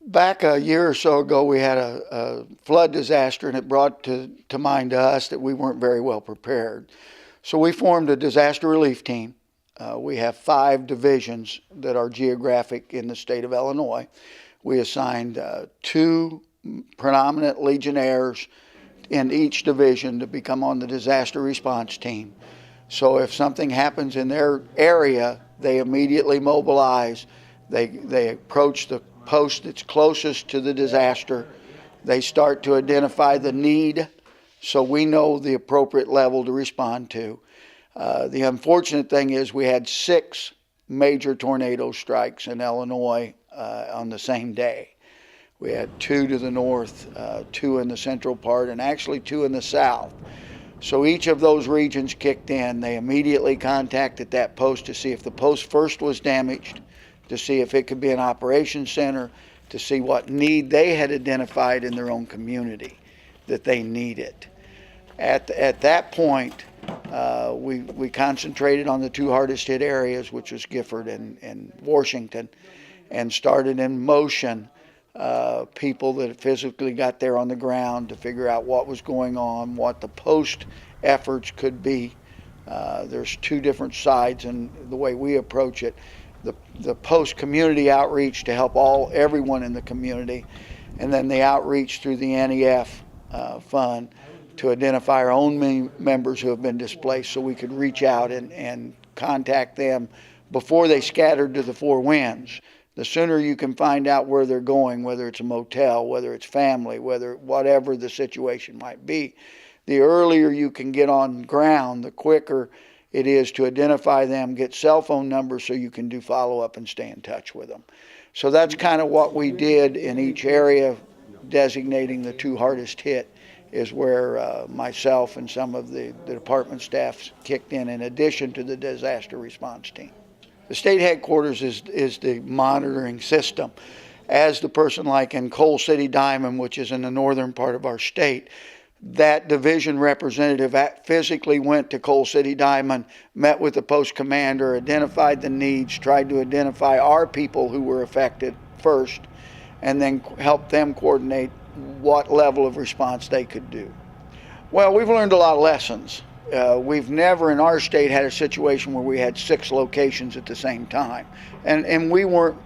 Back a year or so ago, we had a flood disaster, and it brought to mind to us that we weren't very well prepared. So we formed a disaster relief team. We have 5 divisions that are geographic in the state of Illinois. We assigned 2 predominant Legionnaires in each division to become on the disaster response team. So if something happens in their area, they immediately mobilize. They approach the post that's closest to the disaster. They start to identify the need so we know the appropriate level to respond to. The unfortunate thing is we had 6 major tornado strikes in Illinois on the same day. We had 2 to the north, 2 in the central part, and actually 2 in the south. So each of those regions kicked in. They immediately contacted that post to see if the post first was damaged, to see if it could be an operations center, to see what need they had identified in their own community that they needed. At that point, we concentrated on the 2 hardest hit areas, which was Gifford and Washington, and started in motion people that physically got there on the ground to figure out what was going on, what the post efforts could be. There's 2 different sides in the way we approach it. The post community outreach to help everyone in the community, and then the outreach through the NEF fund to identify our own members who have been displaced so we could reach out and contact them before they scattered to the 4 winds. The sooner you can find out where they're going, whether it's a motel, whether it's family, whatever the situation might be, the earlier you can get on ground, the quicker it is to identify them, get cell phone numbers so you can do follow-up and stay in touch with them. So that's kind of what we did in each area, designating the 2 hardest hit is where myself and some of the department staff kicked in addition to the disaster response team. The state headquarters is the monitoring system. As the person like in Coal City Diamond, which is in the northern part of our state, that division representative physically went to Coal City Diamond, met with the post commander, identified the needs, tried to identify our people who were affected first, and then helped them coordinate what level of response they could do. Well, we've learned a lot of lessons. We've never in our state had a situation where we had 6 locations at the same time, and we weren't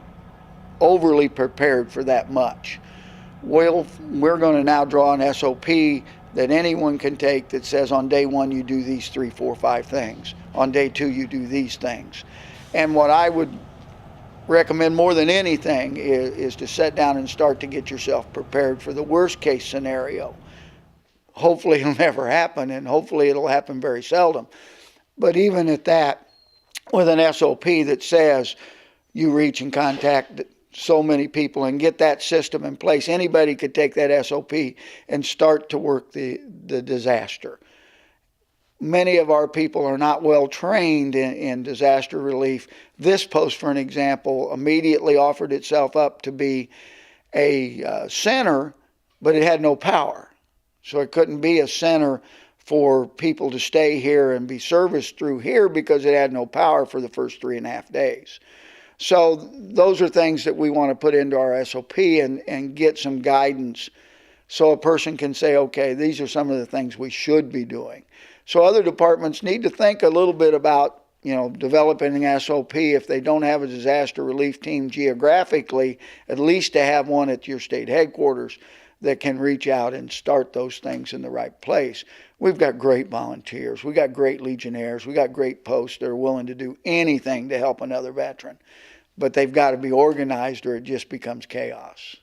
overly prepared for that much. We're going to now draw an SOP that anyone can take that says on day 1 you do these 3, 4, 5 things. On day 2 you do these things. And what I would recommend more than anything is to sit down and start to get yourself prepared for the worst case scenario. Hopefully it'll never happen, and hopefully it'll happen very seldom. But even at that, with an SOP that says you reach and contact so many people and get that system in place, anybody could take that SOP and start to work the disaster. Many of our people are not well trained in disaster relief. This post, for an example, immediately offered itself up to be a center, but it had no power. So it couldn't be a center for people to stay here and be serviced through here because it had no power for the first 3.5 days. So those are things that we want to put into our SOP and get some guidance so a person can say, okay, these are some of the things we should be doing. So other departments need to think a little bit about, developing an SOP. If they don't have a disaster relief team geographically, at least to have one at your state headquarters that can reach out and start those things in the right place. We've got great volunteers. We've got great Legionnaires. We've got great posts that are willing to do anything to help another veteran. But they've got to be organized or it just becomes chaos.